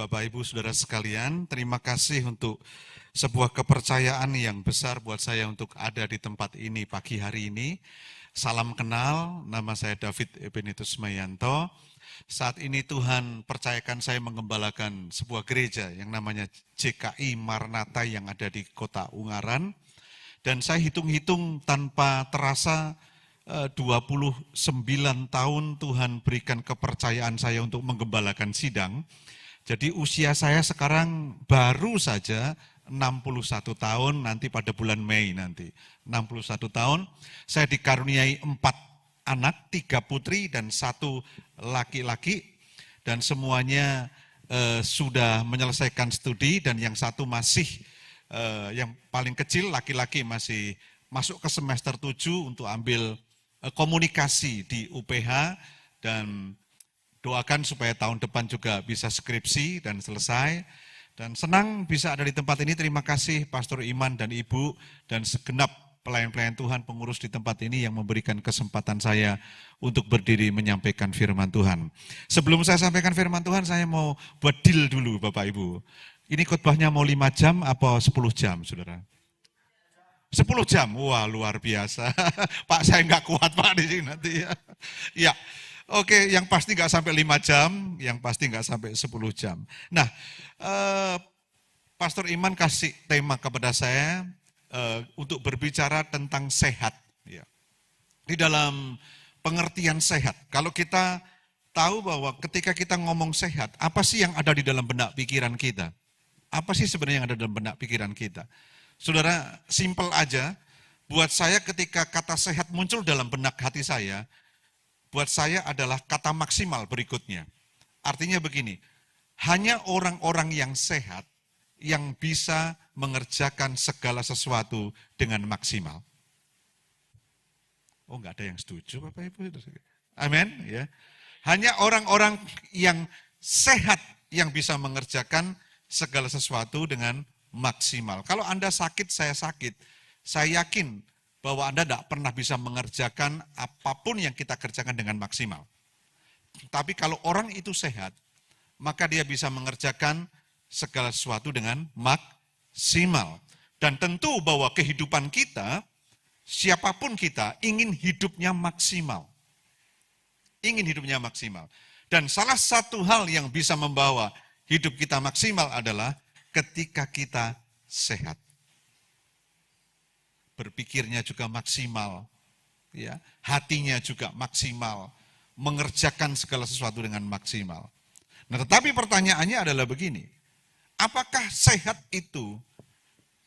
Bapak Ibu Saudara sekalian, terima kasih untuk sebuah kepercayaan yang besar buat saya untuk ada di tempat ini pagi hari ini. Salam kenal, nama saya David Ebenetus Mayanto. Saat ini Tuhan percayakan saya mengembalakan sebuah gereja yang namanya JKI Maranatha yang ada di kota Ungaran. Dan saya hitung-hitung tanpa terasa 29 tahun Tuhan berikan kepercayaan saya untuk menggembalakan sidang. Jadi usia saya sekarang baru saja 61 tahun, nanti pada bulan Mei nanti. 61 tahun, saya dikaruniai 4 anak, 3 putri dan 1 laki-laki. Dan semuanya sudah menyelesaikan studi dan yang satu masih, yang paling kecil laki-laki masih masuk ke semester 7 untuk ambil komunikasi di UPH dan doakan supaya tahun depan juga bisa skripsi dan selesai. Dan senang bisa ada di tempat ini. Terima kasih Pastor Iman dan Ibu dan segenap pelayan-pelayan Tuhan pengurus di tempat ini yang memberikan kesempatan saya untuk berdiri menyampaikan firman Tuhan. Sebelum saya sampaikan firman Tuhan, saya mau buat deal dulu Bapak Ibu. Ini khotbahnya mau 5 jam apa 10 jam, saudara? 10 jam, wah luar biasa. Pak saya nggak kuat Pak di sini nanti ya. Ya. Oke, yang pasti nggak sampai 5 jam, yang pasti nggak sampai 10 jam. Nah, Pastor Iman kasih tema kepada saya untuk berbicara tentang sehat. Ya. Di dalam pengertian sehat, kalau kita tahu bahwa ketika kita ngomong sehat, apa sih yang ada di dalam benak pikiran kita? Apa sih sebenarnya yang ada dalam benak pikiran kita? Saudara, simple aja, buat saya ketika kata sehat muncul dalam benak hati saya, buat saya adalah kata maksimal berikutnya. Artinya begini, hanya orang-orang yang sehat yang bisa mengerjakan segala sesuatu dengan maksimal. Oh, enggak ada yang setuju Bapak Ibu. Amin, ya. Hanya orang-orang yang sehat yang bisa mengerjakan segala sesuatu dengan maksimal. Kalau Anda sakit, saya yakin bahwa Anda tidak pernah bisa mengerjakan apapun yang kita kerjakan dengan maksimal. Tapi kalau orang itu sehat, maka dia bisa mengerjakan segala sesuatu dengan maksimal. Dan tentu bahwa kehidupan kita, siapapun kita, ingin hidupnya maksimal. Ingin hidupnya maksimal. Dan salah satu hal yang bisa membawa hidup kita maksimal adalah ketika kita sehat. Berpikirnya juga maksimal, ya, hatinya juga maksimal, mengerjakan segala sesuatu dengan maksimal. Nah, tetapi pertanyaannya adalah begini, apakah sehat itu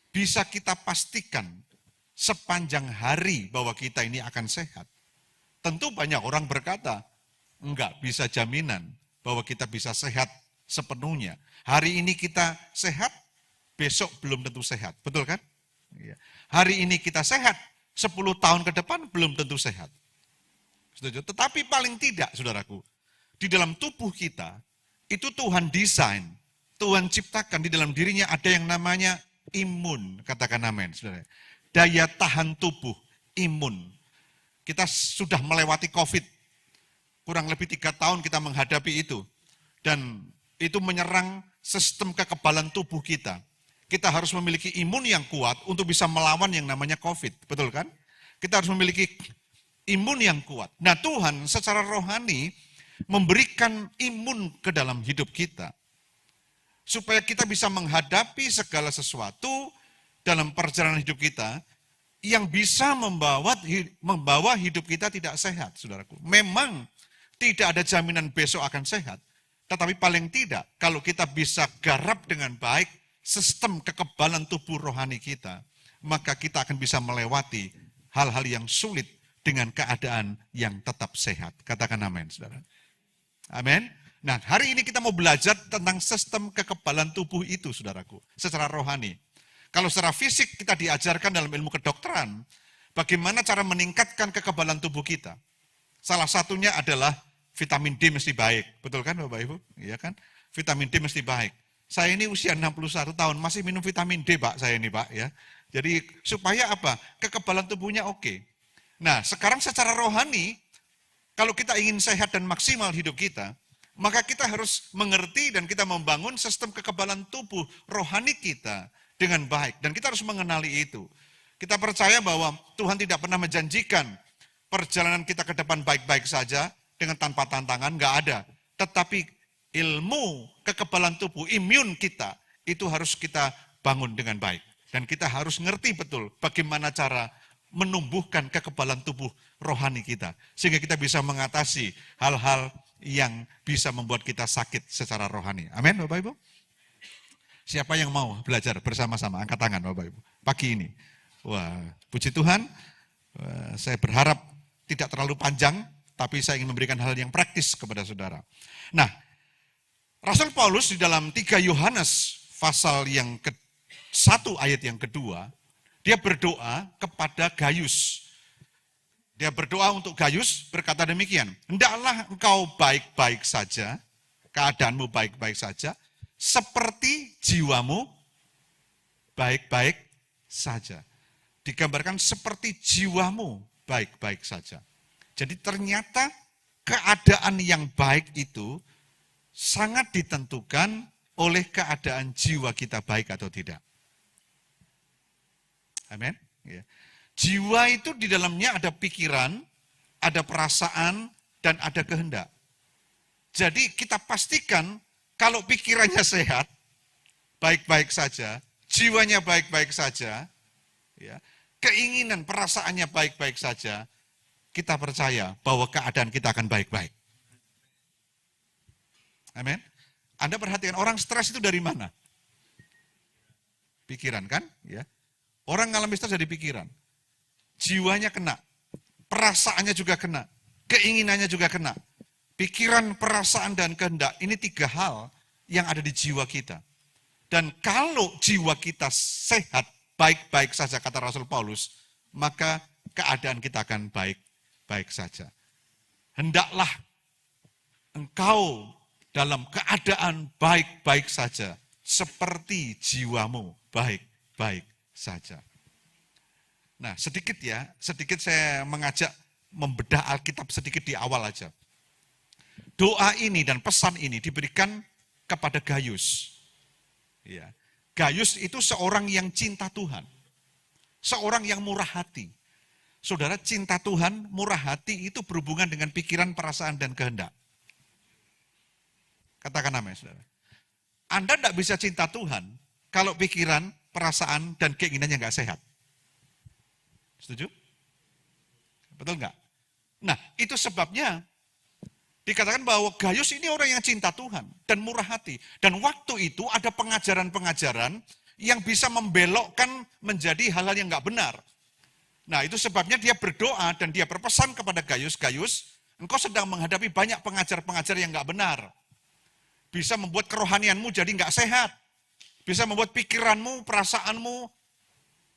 bisa kita pastikan sepanjang hari bahwa kita ini akan sehat? Tentu banyak orang berkata, enggak bisa jaminan bahwa kita bisa sehat sepenuhnya. Hari ini kita sehat, besok belum tentu sehat, betul kan? Ya. Hari ini kita sehat, 10 tahun ke depan belum tentu sehat. Setuju? Tetapi paling tidak, saudaraku, di dalam tubuh kita, itu Tuhan desain, Tuhan ciptakan di dalam dirinya ada yang namanya imun, katakan amin, saudara. Daya tahan tubuh, imun. Kita sudah melewati COVID, kurang lebih 3 tahun kita menghadapi itu. Dan itu menyerang sistem kekebalan tubuh kita. Kita harus memiliki imun yang kuat untuk bisa melawan yang namanya COVID, betul kan? Kita harus memiliki imun yang kuat. Nah, Tuhan secara rohani memberikan imun ke dalam hidup kita. Supaya kita bisa menghadapi segala sesuatu dalam perjalanan hidup kita yang bisa membawa hidup kita tidak sehat, saudaraku. Memang tidak ada jaminan besok akan sehat. Tetapi paling tidak, kalau kita bisa garap dengan baik sistem kekebalan tubuh rohani kita, maka kita akan bisa melewati hal-hal yang sulit dengan keadaan yang tetap sehat. Katakan amin, saudara. Amin. Nah, hari ini kita mau belajar tentang sistem kekebalan tubuh itu, saudaraku, secara rohani. Kalau secara fisik kita diajarkan dalam ilmu kedokteran, bagaimana cara meningkatkan kekebalan tubuh kita. Salah satunya adalah vitamin D mesti baik. Betul kan Bapak Ibu? Iya kan? Vitamin D mesti baik. Saya ini usia 61 tahun, masih minum vitamin D Pak, saya ini Pak. Ya. Jadi supaya apa? Kekebalan tubuhnya oke. Nah, sekarang secara rohani, kalau kita ingin sehat dan maksimal hidup kita, Maka kita harus mengerti dan kita membangun sistem kekebalan tubuh rohani kita dengan baik. Dan kita harus mengenali itu. Kita percaya bahwa Tuhan tidak pernah menjanjikan perjalanan kita ke depan baik-baik saja dengan tanpa tantangan, enggak ada. Tetapi ilmu kekebalan tubuh, imun kita, itu harus kita bangun dengan baik. Dan kita harus ngerti betul bagaimana cara menumbuhkan kekebalan tubuh rohani kita. Sehingga kita bisa mengatasi hal-hal yang bisa membuat kita sakit secara rohani. Amin Bapak Ibu? Siapa yang mau belajar bersama-sama? Angkat tangan Bapak Ibu. Pagi ini. Wah, puji Tuhan. Saya berharap tidak terlalu panjang, tapi saya ingin memberikan hal yang praktis kepada saudara. Nah, Rasul Paulus di dalam 3 Yohanes pasal yang ke-1 ayat yang kedua, dia berdoa kepada Gayus. Dia berdoa untuk Gayus, berkata demikian, hendaklah engkau baik-baik saja, keadaanmu baik-baik saja, seperti jiwamu baik-baik saja. Digambarkan seperti jiwamu baik-baik saja. Jadi ternyata keadaan yang baik itu sangat ditentukan oleh keadaan jiwa kita baik atau tidak. Amin. Ya. Jiwa itu di dalamnya ada pikiran, ada perasaan, dan ada kehendak. Jadi kita pastikan kalau pikirannya sehat, baik-baik saja, jiwanya baik-baik saja, ya, keinginan, perasaannya baik-baik saja, kita percaya bahwa keadaan kita akan baik-baik. Amin. Anda perhatikan orang stres itu dari mana? Pikiran kan? Ya. Orang ngalami stres dari pikiran. Jiwanya kena, perasaannya juga kena, keinginannya juga kena. Pikiran, perasaan, dan kehendak, ini 3 hal yang ada di jiwa kita. Dan kalau jiwa kita sehat, baik-baik saja kata Rasul Paulus, maka keadaan kita akan baik-baik saja. Hendaklah engkau dalam keadaan baik-baik saja, seperti jiwamu baik-baik saja. Nah, sedikit saya mengajak membedah Alkitab sedikit di awal aja. Doa ini dan pesan ini diberikan kepada Gayus. Ya. Gayus itu seorang yang cinta Tuhan. Seorang yang murah hati. Saudara, cinta Tuhan, murah hati itu berhubungan dengan pikiran, perasaan, dan kehendak. Katakan amin, saudara. Anda tidak bisa cinta Tuhan kalau pikiran, perasaan, dan keinginannya nggak sehat. Setuju? Betul nggak? Nah, itu sebabnya dikatakan bahwa Gayus ini orang yang cinta Tuhan dan murah hati. Dan waktu itu ada pengajaran-pengajaran yang bisa membelokkan menjadi hal-hal yang nggak benar. Nah, itu sebabnya dia berdoa dan dia berpesan kepada Gayus, Gayus, engkau sedang menghadapi banyak pengajar-pengajar yang nggak benar. Bisa membuat kerohanianmu jadi nggak sehat. Bisa membuat pikiranmu, perasaanmu,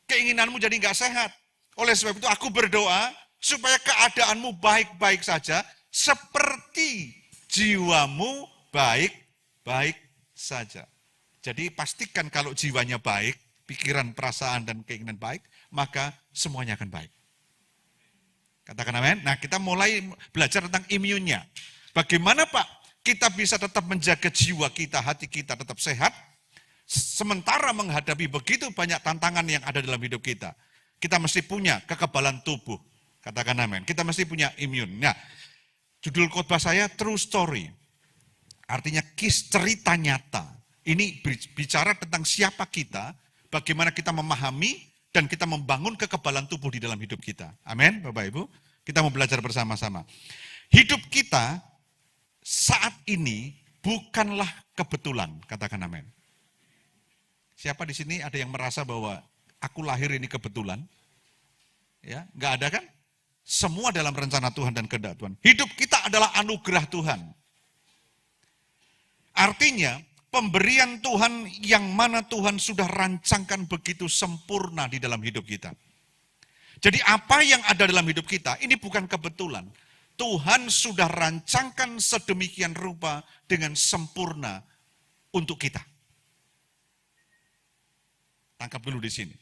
keinginanmu jadi nggak sehat. Oleh sebab itu aku berdoa supaya keadaanmu baik-baik saja, seperti jiwamu baik-baik saja. Jadi pastikan kalau jiwanya baik, pikiran, perasaan, dan keinginan baik, maka semuanya akan baik. Katakan amin. Nah, kita mulai belajar tentang imunnya. Bagaimana Pak kita bisa tetap menjaga jiwa kita, hati kita tetap sehat, sementara menghadapi begitu banyak tantangan yang ada dalam hidup kita. Kita mesti punya kekebalan tubuh. Katakan amin. Kita mesti punya imun. Nah, judul khotbah saya True Story. Artinya cerita nyata. Ini bicara tentang siapa kita, bagaimana kita memahami dan kita membangun kekebalan tubuh di dalam hidup kita. Amin, Bapak Ibu. Kita mau belajar bersama-sama. Hidup kita saat ini bukanlah kebetulan. Katakan amin. Siapa di sini ada yang merasa bahwa aku lahir ini kebetulan? Ya, enggak ada kan? Semua dalam rencana Tuhan dan kehendak Tuhan. Hidup kita adalah anugerah Tuhan. Artinya, pemberian Tuhan yang mana Tuhan sudah rancangkan begitu sempurna di dalam hidup kita. Jadi apa yang ada dalam hidup kita, ini bukan kebetulan. Tuhan sudah rancangkan sedemikian rupa dengan sempurna untuk kita. Tangkap dulu di sini.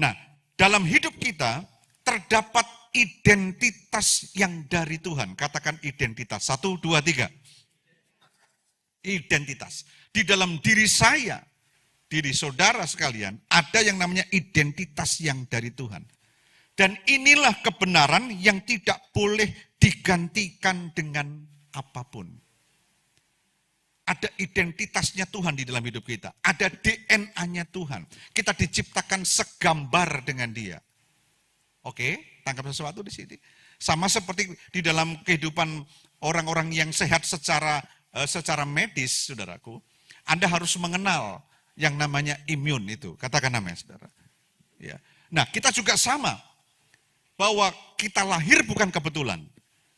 Nah, dalam hidup kita terdapat identitas yang dari Tuhan. Katakan identitas. 1, 2, 3. Identitas. Di dalam diri saya, diri saudara sekalian, ada yang namanya identitas yang dari Tuhan. Dan inilah kebenaran yang tidak boleh digantikan dengan apapun. Ada identitasnya Tuhan di dalam hidup kita. Ada DNA-nya Tuhan. Kita diciptakan segambar dengan Dia. Oke, tangkap sesuatu di sini. Sama seperti di dalam kehidupan orang-orang yang sehat secara medis, saudaraku. Anda harus mengenal yang namanya imun itu. Katakan namanya, saudara. Ya. Nah, kita juga sama. Bahwa kita lahir bukan kebetulan.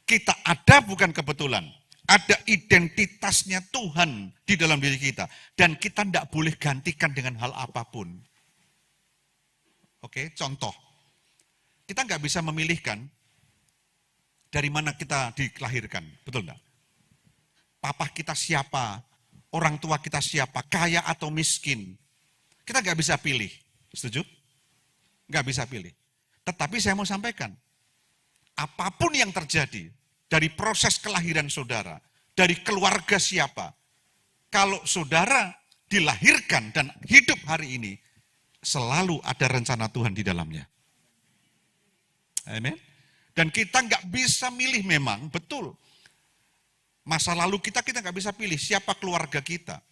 Kita ada bukan kebetulan. Ada identitasnya Tuhan di dalam diri kita. Dan kita tidak boleh gantikan dengan hal apapun. Oke, contoh. Kita nggak bisa memilihkan dari mana kita dilahirkan. Betul enggak? Papa kita siapa? Orang tua kita siapa? Kaya atau miskin? Kita nggak bisa pilih. Setuju? Nggak bisa pilih. Tetapi saya mau sampaikan, apapun yang terjadi dari proses kelahiran saudara, dari keluarga siapa, kalau saudara dilahirkan dan hidup hari ini, selalu ada rencana Tuhan di dalamnya. Amin. Dan kita nggak bisa milih memang, betul. Masa lalu kita nggak bisa pilih siapa keluarga kita.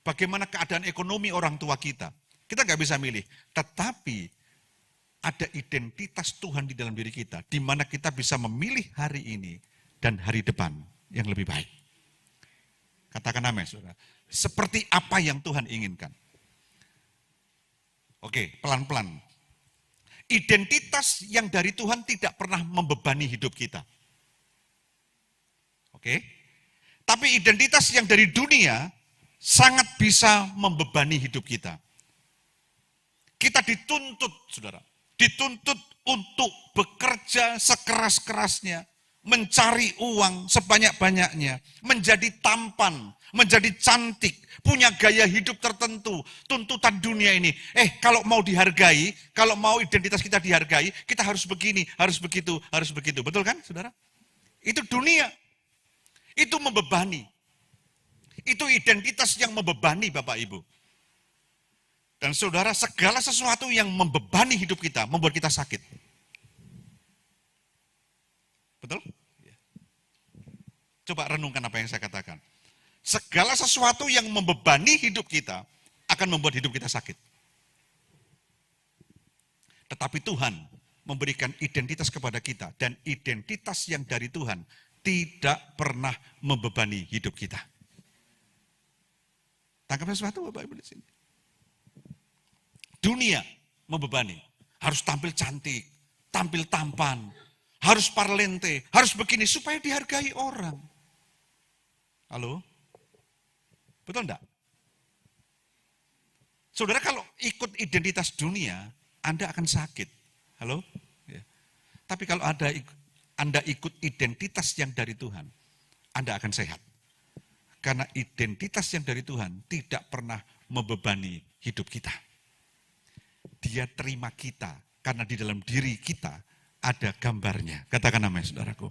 Bagaimana keadaan ekonomi orang tua kita. Kita nggak bisa milih. Tetapi ada identitas Tuhan di dalam diri kita. Di mana kita bisa memilih hari ini dan hari depan yang lebih baik. Katakan amin, saudara. Seperti apa yang Tuhan inginkan. Oke, pelan-pelan. Identitas yang dari Tuhan tidak pernah membebani hidup kita. Oke? Tapi identitas yang dari dunia sangat bisa membebani hidup kita. Kita dituntut, saudara. Dituntut untuk bekerja sekeras-kerasnya. Mencari uang sebanyak-banyaknya. Menjadi tampan, menjadi cantik, punya gaya hidup tertentu. Tuntutan dunia ini. Kalau mau dihargai, kalau mau identitas kita dihargai, kita harus begini, harus begitu, harus begitu. Betul kan, saudara? Itu dunia. Itu membebani. Itu identitas yang membebani Bapak Ibu. Dan saudara, segala sesuatu yang membebani hidup kita, membuat kita sakit. Betul? Coba renungkan apa yang saya katakan. Segala sesuatu yang membebani hidup kita, akan membuat hidup kita sakit. Tetapi Tuhan memberikan identitas kepada kita, dan identitas yang dari Tuhan tidak pernah membebani hidup kita. Tangkap sesuatu Bapak Ibu di sini. Dunia membebani. Harus tampil cantik, tampil tampan, harus parlente, harus begini supaya dihargai orang. Halo? Betul enggak? Saudara, kalau ikut identitas dunia, Anda akan sakit. Halo? Ya. Tapi kalau Anda ikut identitas yang dari Tuhan, Anda akan sehat. Karena identitas yang dari Tuhan tidak pernah membebani hidup kita. Dia terima kita, karena di dalam diri kita ada gambarnya. Katakan namanya, saudaraku.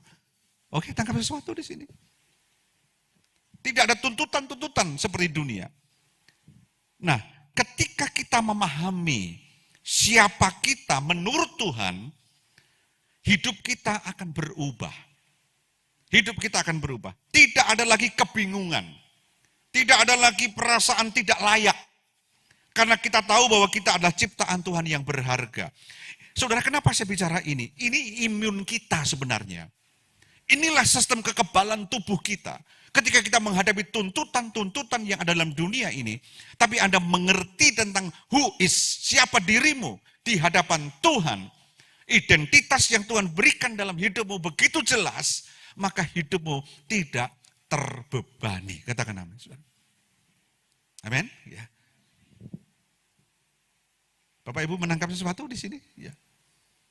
Oke, tangkap sesuatu di sini. Tidak ada tuntutan-tuntutan seperti dunia. Nah, ketika kita memahami siapa kita menurut Tuhan, hidup kita akan berubah. Hidup kita akan berubah. Tidak ada lagi kebingungan. Tidak ada lagi perasaan tidak layak. Karena kita tahu bahwa kita adalah ciptaan Tuhan yang berharga. Saudara, kenapa saya bicara ini? Ini imun kita sebenarnya. Inilah sistem kekebalan tubuh kita. Ketika kita menghadapi tuntutan-tuntutan yang ada dalam dunia ini, tapi Anda mengerti tentang who is, siapa dirimu di hadapan Tuhan, identitas yang Tuhan berikan dalam hidupmu begitu jelas, maka hidupmu tidak terbebani. Katakan amin. Amin. Ya. Bapak Ibu menangkap sesuatu di sini? Ya.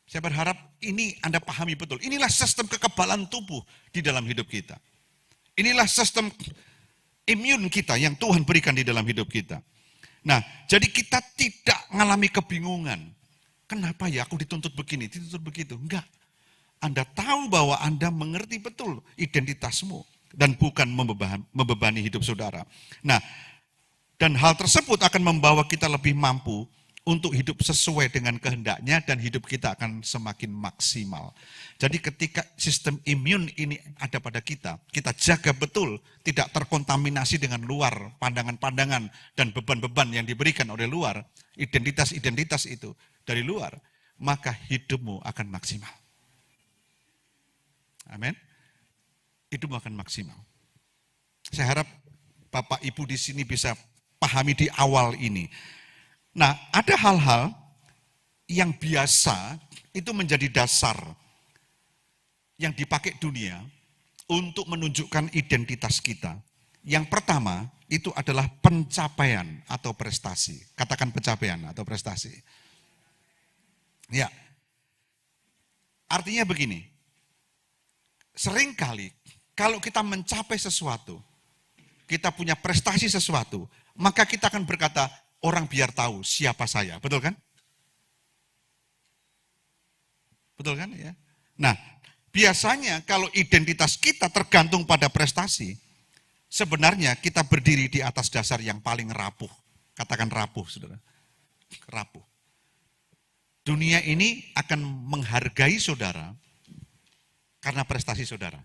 Saya berharap ini Anda pahami betul. Inilah sistem kekebalan tubuh di dalam hidup kita. Inilah sistem imun kita yang Tuhan berikan di dalam hidup kita. Nah, jadi kita tidak mengalami kebingungan. Kenapa ya aku dituntut begini, dituntut begitu? Enggak. Anda tahu bahwa Anda mengerti betul identitasmu. dan bukan membebani hidup saudara. Nah, dan hal tersebut akan membawa kita lebih mampu untuk hidup sesuai dengan kehendaknya dan hidup kita akan semakin maksimal. Jadi ketika sistem imun ini ada pada kita jaga betul tidak terkontaminasi dengan luar, pandangan-pandangan dan beban-beban yang diberikan oleh luar, identitas-identitas itu dari luar, maka hidupmu akan maksimal. Amin. Hidupmu akan maksimal. Saya harap Bapak Ibu di sini bisa pahami di awal ini. Nah, ada hal-hal yang biasa itu menjadi dasar yang dipakai dunia untuk menunjukkan identitas kita. Yang pertama itu adalah pencapaian atau prestasi. Katakan pencapaian atau prestasi. Ya, artinya begini, seringkali kalau kita mencapai sesuatu, kita punya prestasi sesuatu, maka kita akan berkata, orang biar tahu siapa saya, betul kan? Betul kan ya? Nah, biasanya kalau identitas kita tergantung pada prestasi, sebenarnya kita berdiri di atas dasar yang paling rapuh. Katakan rapuh, saudara. Rapuh. Dunia ini akan menghargai saudara karena prestasi saudara.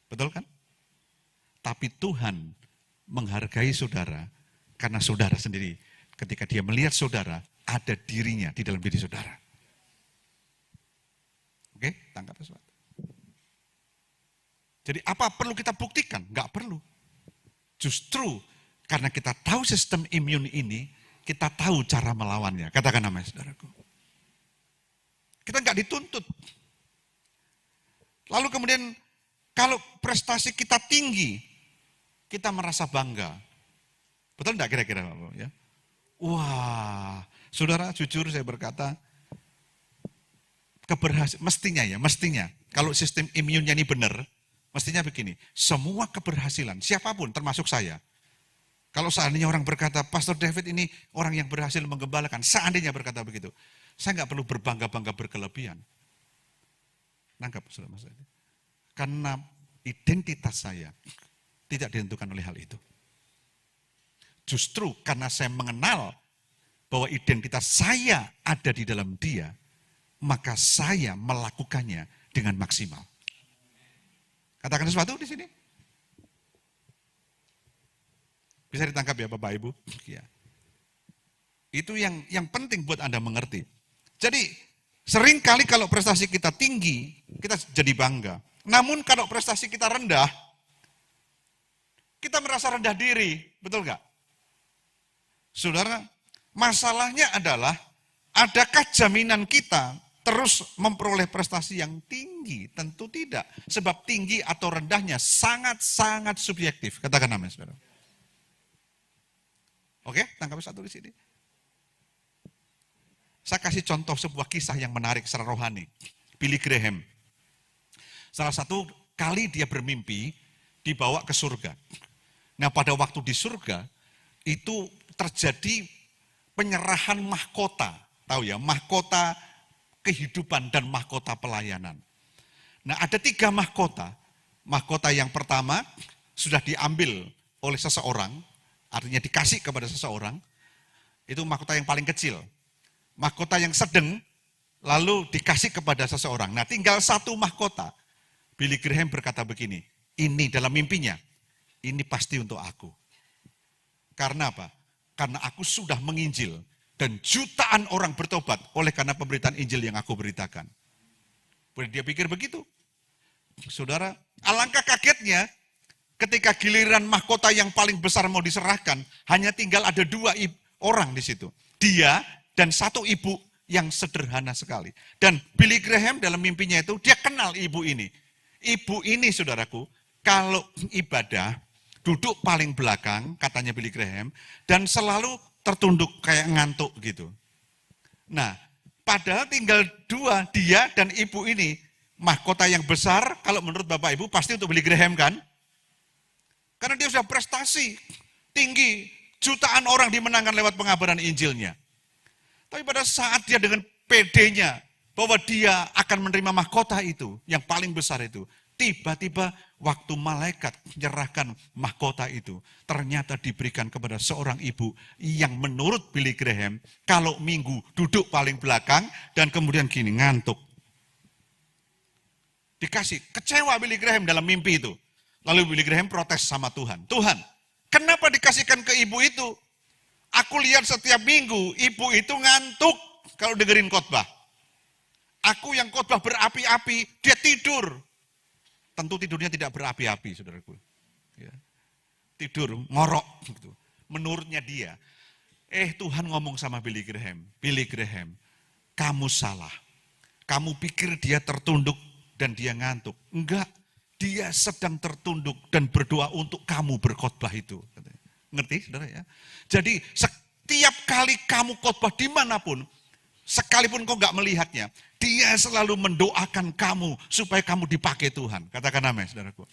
Betul kan? Tapi Tuhan menghargai saudara karena saudara sendiri, ketika dia melihat saudara, ada dirinya di dalam diri saudara. Oke, tangkap sesuatu. Jadi apa perlu kita buktikan? Enggak perlu. Justru karena kita tahu sistem imun ini, kita tahu cara melawannya. Katakan namanya saudaraku. Kita enggak dituntut. Lalu kemudian kalau prestasi kita tinggi, kita merasa bangga. Betul enggak kira-kira? Ya? Wah, saudara jujur saya berkata, mestinya, kalau sistem imunnya ini benar, mestinya begini, semua keberhasilan, siapapun termasuk saya, kalau seandainya orang berkata, Pastor David ini orang yang berhasil menggembalakan, seandainya berkata begitu, saya nggak perlu berbangga-bangga berkelebihan. Nangkap, saudara maksudnya. Karena identitas saya tidak ditentukan oleh hal itu. Justru karena saya mengenal bahwa identitas saya ada di dalam dia, maka saya melakukannya dengan maksimal. Katakan sesuatu di sini. Bisa ditangkap ya Bapak Ibu? Ya. Itu yang penting buat Anda mengerti. Jadi seringkali kalau prestasi kita tinggi, kita jadi bangga. Namun kalau prestasi kita rendah, kita merasa rendah diri. Betul nggak? Saudara, masalahnya adalah adakah jaminan kita terus memperoleh prestasi yang tinggi? Tentu tidak. Sebab tinggi atau rendahnya sangat-sangat subjektif. Katakan namanya, saudara. Oke, tangkap satu di sini. Saya kasih contoh sebuah kisah yang menarik secara rohani. Billy Graham. Salah satu kali dia bermimpi dibawa ke surga. Nah, pada waktu di surga itu terjadi penyerahan mahkota, tahu ya, mahkota kehidupan dan mahkota pelayanan. Nah, ada 3 mahkota. Mahkota yang pertama sudah diambil oleh seseorang, artinya dikasih kepada seseorang, itu mahkota yang paling kecil. Mahkota yang sedang, lalu dikasih kepada seseorang. Nah, tinggal 1 mahkota. Billy Graham berkata begini, ini dalam mimpinya, ini pasti untuk aku. Karena apa? Karena aku sudah menginjil dan jutaan orang bertobat oleh karena pemberitaan Injil yang aku beritakan. Boleh dia pikir begitu? Saudara, alangkah kagetnya ketika giliran mahkota yang paling besar mau diserahkan, hanya tinggal ada 2 orang di situ. Dia dan 1 ibu yang sederhana sekali. Dan Billy Graham dalam mimpinya itu, dia kenal ibu ini. Ibu ini, saudaraku, kalau ibadah, duduk paling belakang, katanya Billy Graham, dan selalu tertunduk kayak ngantuk gitu. Nah, padahal tinggal 2, dia dan ibu ini. Mahkota yang besar, kalau menurut Bapak Ibu, pasti untuk Billy Graham kan? Karena dia sudah prestasi tinggi, jutaan orang dimenangkan lewat pengabaran Injilnya. Tapi pada saat dia dengan PD-nya, bahwa dia akan menerima mahkota itu, yang paling besar itu, Tiba-tiba waktu malaikat menyerahkan mahkota itu, ternyata diberikan kepada seorang ibu yang menurut Billy Graham, kalau minggu duduk paling belakang dan kemudian gini, ngantuk. Dikasih, kecewa Billy Graham dalam mimpi itu. Lalu Billy Graham protes sama Tuhan. Tuhan, kenapa dikasihkan ke ibu itu? Aku lihat setiap minggu, ibu itu ngantuk kalau dengerin khotbah. Aku yang khotbah berapi-api, dia tidur. Tentu tidurnya tidak berapi-api, saudaraku. Ya. Tidur, ngorok. Gitu. Menurutnya dia. Tuhan ngomong sama Billy Graham. Billy Graham, kamu salah. Kamu pikir dia tertunduk dan dia ngantuk. Enggak, dia sedang tertunduk dan berdoa untuk kamu berkhotbah itu. Ngerti, saudara ya? Jadi setiap kali kamu khotbah dimanapun, sekalipun kau nggak melihatnya, dia selalu mendoakan kamu supaya kamu dipakai Tuhan. Katakan amin, saudaraku.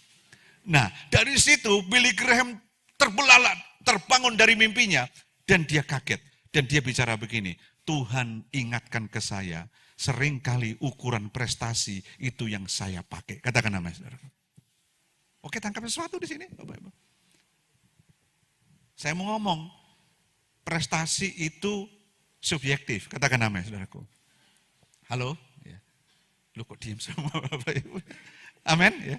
Nah, dari situ Billy Graham terbelalak, terbangun dari mimpinya, dan dia kaget. Dan dia bicara begini, Tuhan ingatkan ke saya, seringkali ukuran prestasi itu yang saya pakai. Katakan amin, saudaraku. Oke, tangkap sesuatu di sini, Bapak Ibu. Saya mau ngomong, prestasi itu subjektif. Katakan amin, saudaraku. Halo? Ya. Lu kok diem semua Bapak Ibu? Amin. Ya.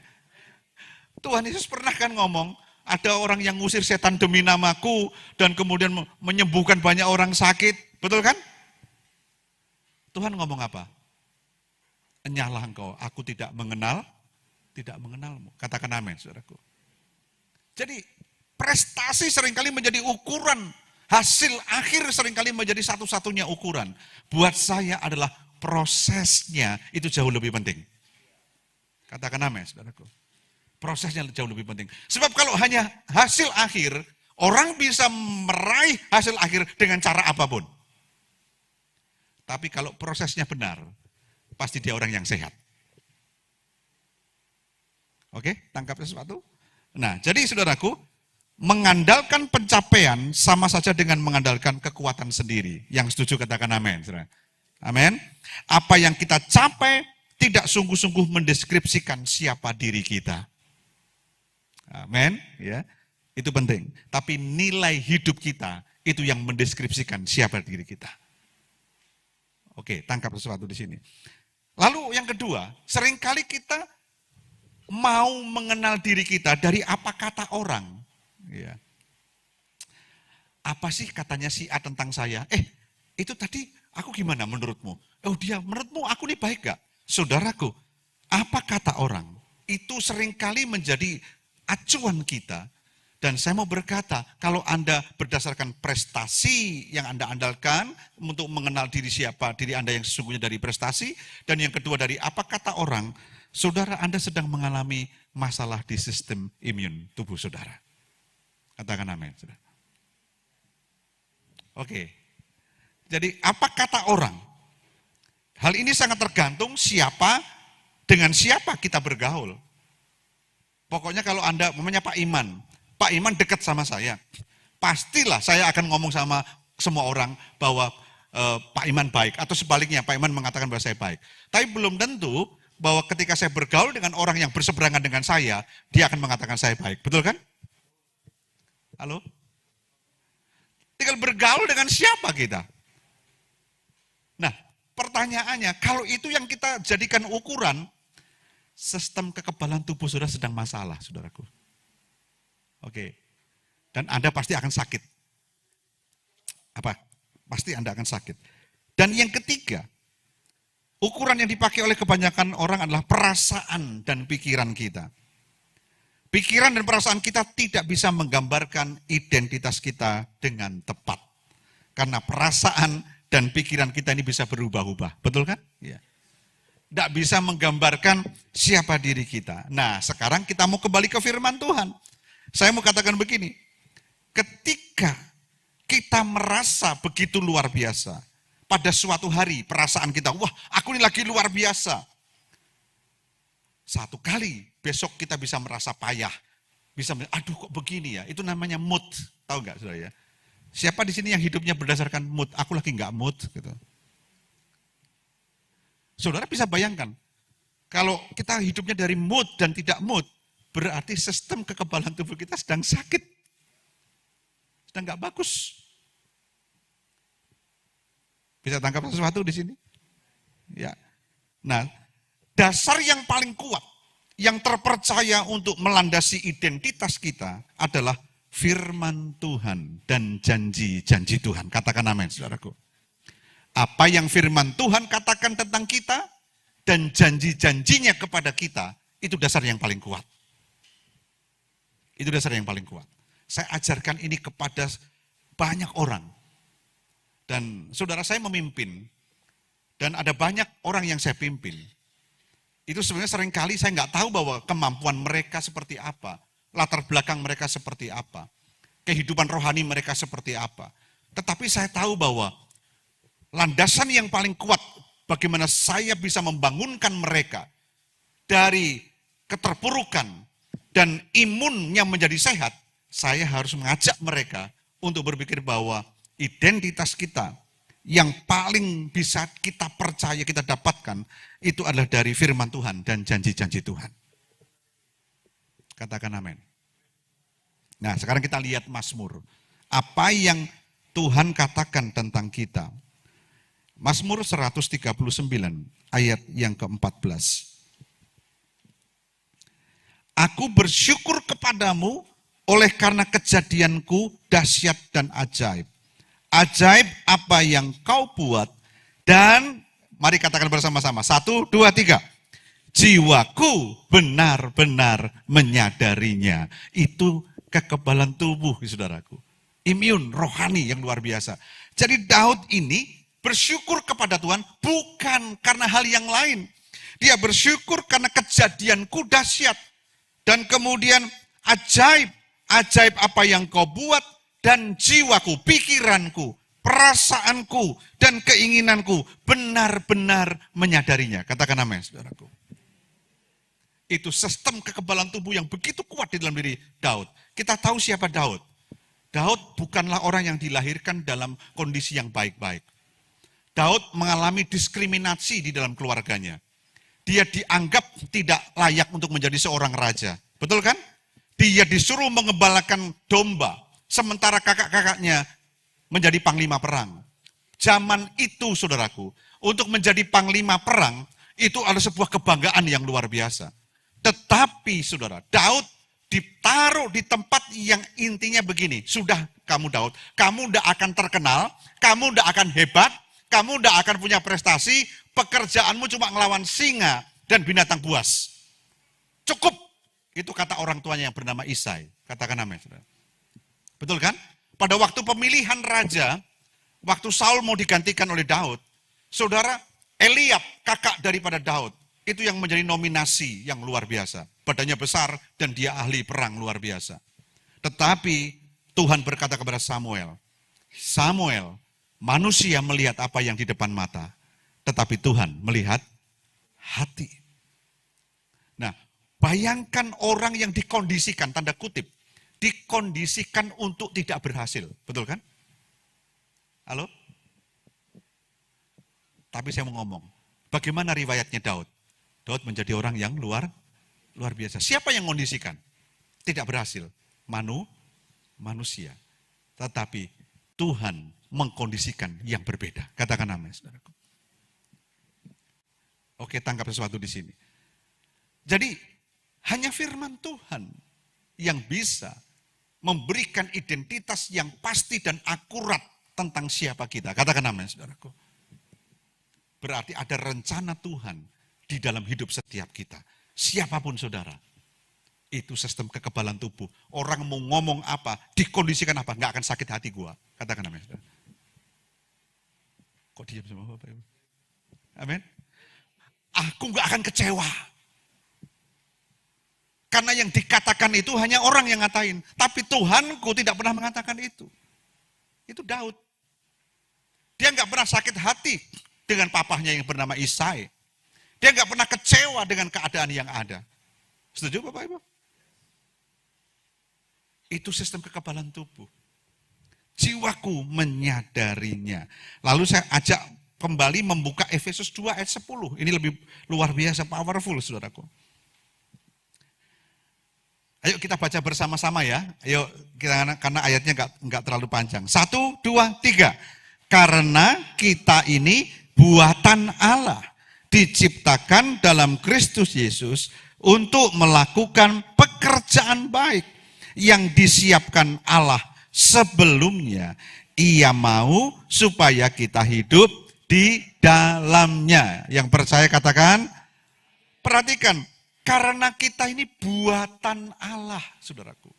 Tuhan Yesus pernah kan ngomong, ada orang yang ngusir setan demi namaku, dan kemudian menyembuhkan banyak orang sakit. Betul kan? Tuhan ngomong apa? Enyalah engkau, aku tidak mengenalmu. Katakan amin, saudaraku. Jadi, prestasi seringkali menjadi ukuran, hasil akhir seringkali menjadi satu-satunya ukuran. Buat saya adalah prosesnya itu jauh lebih penting. Katakan amin, saudaraku. Prosesnya jauh lebih penting. Sebab kalau hanya hasil akhir, orang bisa meraih hasil akhir dengan cara apapun. Tapi kalau prosesnya benar, pasti dia orang yang sehat. Oke, tangkap sesuatu? Nah, jadi saudaraku, mengandalkan pencapaian sama saja dengan mengandalkan kekuatan sendiri. Yang setuju katakan amin, saudara. Amin. Apa yang kita capai tidak sungguh-sungguh mendeskripsikan siapa diri kita. Amin. Ya, itu penting. Tapi nilai hidup kita itu yang mendeskripsikan siapa diri kita. Oke, tangkap sesuatu di sini. Lalu yang kedua, seringkali kita mau mengenal diri kita dari apa kata orang. Ya. Apa sih katanya si A tentang saya? Itu tadi aku gimana menurutmu? Dia menurutmu aku nih baik gak? Saudaraku, apa kata orang? Itu seringkali menjadi acuan kita. Dan saya mau berkata, kalau Anda berdasarkan prestasi yang Anda andalkan untuk mengenal diri siapa, diri Anda yang sesungguhnya dari prestasi, dan yang kedua dari apa kata orang, saudara Anda sedang mengalami masalah di sistem imun tubuh saudara. Katakan amin. Oke. Jadi apa kata orang? Hal ini sangat tergantung dengan siapa kita bergaul. Pokoknya kalau Anda, namanya Pak Iman dekat sama saya. Pastilah saya akan ngomong sama semua orang bahwa Pak Iman baik. Atau sebaliknya Pak Iman mengatakan bahwa saya baik. Tapi belum tentu bahwa ketika saya bergaul dengan orang yang berseberangan dengan saya, dia akan mengatakan saya baik. Betul kan? Halo? Tinggal bergaul dengan siapa kita? Nah, pertanyaannya, kalau itu yang kita jadikan ukuran, sistem kekebalan tubuh saudara sedang masalah, saudaraku. Oke. Dan Anda pasti akan sakit. Apa? Pasti Anda akan sakit. Dan yang ketiga, ukuran yang dipakai oleh kebanyakan orang adalah perasaan dan pikiran kita. Pikiran dan perasaan kita tidak bisa menggambarkan identitas kita dengan tepat. Karena perasaan dan pikiran kita ini bisa berubah-ubah. Betul kan? Ya. Tidak bisa menggambarkan siapa diri kita. Nah, sekarang kita mau kembali ke firman Tuhan. Saya mau katakan begini. Ketika kita merasa begitu luar biasa, pada suatu hari perasaan kita, wah aku ini lagi luar biasa. Satu kali besok kita bisa merasa payah. Bisa, aduh kok begini ya, itu namanya mood. Tahu nggak saudara ya? Siapa di sini yang hidupnya berdasarkan mood? Aku lagi nggak mood. Gitu. Saudara bisa bayangkan, Kalau kita hidupnya dari mood dan tidak mood, berarti sistem kekebalan tubuh kita sedang sakit. Sedang nggak bagus. Bisa tangkap sesuatu di sini? Ya. Nah, dasar yang paling kuat, yang terpercaya untuk melandasi identitas kita adalah firman Tuhan dan janji-janji Tuhan. Katakan amin, saudaraku. Apa yang firman Tuhan katakan tentang kita dan janji-janjinya kepada kita, itu dasar yang paling kuat. Itu dasar yang paling kuat. Saya ajarkan ini kepada banyak orang. Dan saudara saya memimpin, dan ada banyak orang yang saya pimpin. Itu sebenarnya seringkali saya nggak tahu bahwa kemampuan mereka seperti apa, latar belakang mereka seperti apa, kehidupan rohani mereka seperti apa. Tetapi saya tahu bahwa landasan yang paling kuat bagaimana saya bisa membangunkan mereka dari keterpurukan dan imunnya menjadi sehat, saya harus mengajak mereka untuk berpikir bahwa identitas kita yang paling bisa kita percaya, kita dapatkan, itu adalah dari firman Tuhan dan janji-janji Tuhan. Katakan amin. Nah, sekarang kita lihat Mazmur. Apa yang Tuhan katakan tentang kita. Mazmur 139 ayat yang ke-14. Aku bersyukur kepadamu oleh karena kejadianku dahsyat dan ajaib. Ajaib apa yang kau buat dan mari katakan bersama-sama. 1, 2, 3. Jiwaku benar-benar menyadarinya. Itu kekebalan tubuh, saudaraku. Imun rohani yang luar biasa. Jadi Daud ini bersyukur kepada Tuhan bukan karena hal yang lain. Dia bersyukur karena kejadianku dahsyat. Dan kemudian ajaib. Ajaib apa yang kau buat. Dan jiwaku, pikiranku, perasaanku, dan keinginanku benar-benar menyadarinya. Katakan amin, saudaraku. Itu sistem kekebalan tubuh yang begitu kuat di dalam diri Daud. Kita tahu siapa Daud. Daud bukanlah orang yang dilahirkan dalam kondisi yang baik-baik. Daud mengalami diskriminasi di dalam keluarganya. Dia dianggap tidak layak untuk menjadi seorang raja. Betul kan? Dia disuruh mengembalakan domba. Sementara kakak-kakaknya menjadi panglima perang. Zaman itu, saudaraku, untuk menjadi panglima perang, itu adalah sebuah kebanggaan yang luar biasa. Tetapi, saudara, Daud ditaruh di tempat yang intinya begini. Sudah kamu Daud, kamu tidak akan terkenal, kamu tidak akan hebat, kamu tidak akan punya prestasi, pekerjaanmu cuma ngelawan singa dan binatang buas. Cukup. Itu kata orang tuanya yang bernama Isai. Katakan amin, saudara. Betul kan? Pada waktu pemilihan raja, waktu Saul mau digantikan oleh Daud, saudara Eliab, kakak daripada Daud, itu yang menjadi nominasi yang luar biasa. Badannya besar dan dia ahli perang luar biasa. Tetapi Tuhan berkata kepada Samuel, Samuel, manusia melihat apa yang di depan mata, tetapi Tuhan melihat hati. Nah, bayangkan orang yang dikondisikan, tanda kutip, dikondisikan untuk tidak berhasil. Betul kan? Halo? Tapi saya mau ngomong, bagaimana riwayatnya Daud? Daud menjadi orang yang luar biasa. Siapa yang kondisikan? Tidak berhasil. Manusia. Tetapi Tuhan mengkondisikan yang berbeda. Katakan amin, saudaraku. Oke, tangkap sesuatu di sini. Jadi, hanya firman Tuhan yang bisa memberikan identitas yang pasti dan akurat tentang siapa kita. Katakan amin, saudaraku. Berarti ada rencana Tuhan di dalam hidup setiap kita. Siapapun saudara. Itu sistem kekebalan tubuh. Orang mau ngomong apa, dikondisikan apa, nggak akan sakit hati gua. Katakan amin, saudara. Kok diam sama Bapak Ibu? Amin. Aku nggak akan kecewa. Karena yang dikatakan itu hanya orang yang ngatain. Tapi Tuhanku tidak pernah mengatakan itu. Itu Daud. Dia nggak pernah sakit hati dengan papahnya yang bernama Isai. Dia nggak pernah kecewa dengan keadaan yang ada. Setuju Bapak Ibu? Itu sistem kekebalan tubuh. Jiwaku menyadarinya. Lalu saya ajak kembali membuka Efesus 2 ayat 10. Ini lebih luar biasa, powerful saudaraku. Ayo kita baca bersama-sama ya. Ayo kita, karena ayatnya enggak terlalu panjang. 1, 2, 3. Karena kita ini buatan Allah, diciptakan dalam Kristus Yesus untuk melakukan pekerjaan baik yang disiapkan Allah sebelumnya. Ia mau supaya kita hidup di dalamnya. Yang percaya katakan, perhatikan. Karena kita ini buatan Allah, saudaraku.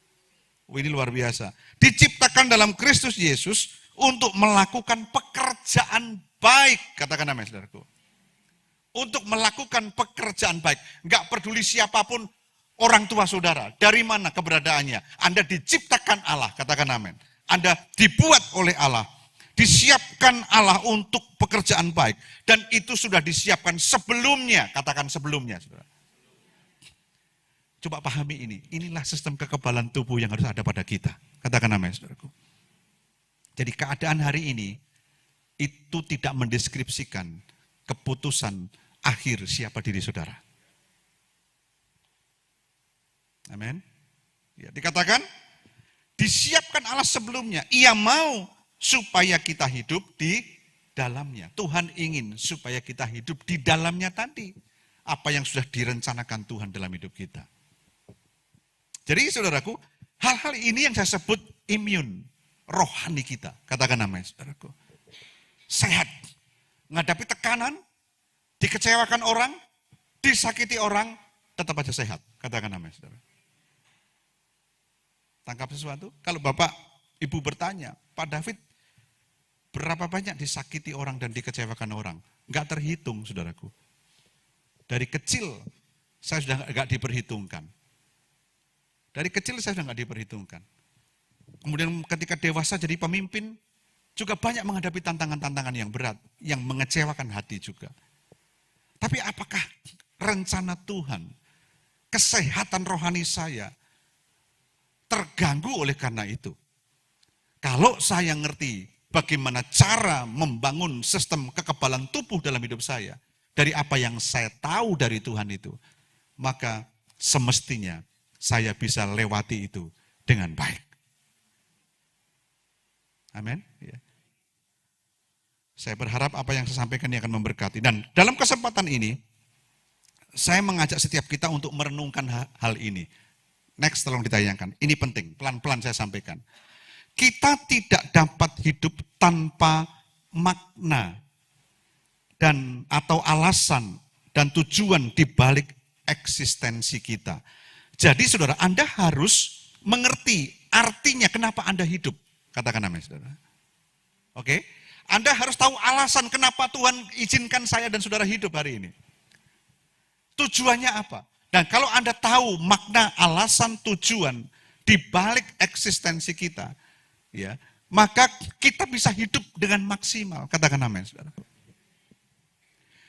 Ini luar biasa. Diciptakan dalam Kristus Yesus untuk melakukan pekerjaan baik. Katakan amin, saudaraku. Untuk melakukan pekerjaan baik. Enggak peduli siapapun orang tua saudara. Dari mana keberadaannya. Anda diciptakan Allah, katakan amin. Anda dibuat oleh Allah. Disiapkan Allah untuk pekerjaan baik. Dan itu sudah disiapkan sebelumnya. Katakan sebelumnya, saudara. Coba pahami ini. Inilah sistem kekebalan tubuh yang harus ada pada kita. Katakan amin, saudaraku. Jadi keadaan hari ini itu tidak mendeskripsikan keputusan akhir siapa diri saudara. Amin. Ya, dikatakan disiapkan Allah sebelumnya. Ia mau supaya kita hidup di dalamnya. Tuhan ingin supaya kita hidup di dalamnya tadi. Apa yang sudah direncanakan Tuhan dalam hidup kita. Jadi saudaraku, hal-hal ini yang saya sebut imun rohani kita. Katakan namanya saudaraku. Sehat. Menghadapi tekanan, dikecewakan orang, disakiti orang, tetap aja sehat. Katakan namanya saudara. Tangkap sesuatu? Kalau Bapak, Ibu bertanya, Pak David, berapa banyak disakiti orang dan dikecewakan orang? Enggak terhitung, saudaraku. Dari kecil, saya sudah enggak diperhitungkan. Dari kecil saya sudah enggak diperhitungkan. Kemudian ketika dewasa jadi pemimpin, juga banyak menghadapi tantangan-tantangan yang berat, yang mengecewakan hati juga. Tapi apakah rencana Tuhan, kesehatan rohani saya, terganggu oleh karena itu? Kalau saya ngerti bagaimana cara membangun sistem kekebalan tubuh dalam hidup saya, dari apa yang saya tahu dari Tuhan itu, maka semestinya saya bisa lewati itu dengan baik. Amin. Ya. Saya berharap apa yang saya sampaikan ini akan memberkati. Dan dalam kesempatan ini, saya mengajak setiap kita untuk merenungkan hal ini. Next, tolong ditayangkan. Ini penting, pelan-pelan saya sampaikan. Kita tidak dapat hidup tanpa makna dan atau alasan dan tujuan di balik eksistensi kita. Jadi saudara, Anda harus mengerti artinya kenapa Anda hidup. Katakan amin, saudara. Oke? Anda harus tahu alasan kenapa Tuhan izinkan saya dan saudara hidup hari ini. Tujuannya apa? Dan kalau Anda tahu makna, alasan, tujuan di balik eksistensi kita, ya, maka kita bisa hidup dengan maksimal. Katakan amin, saudara.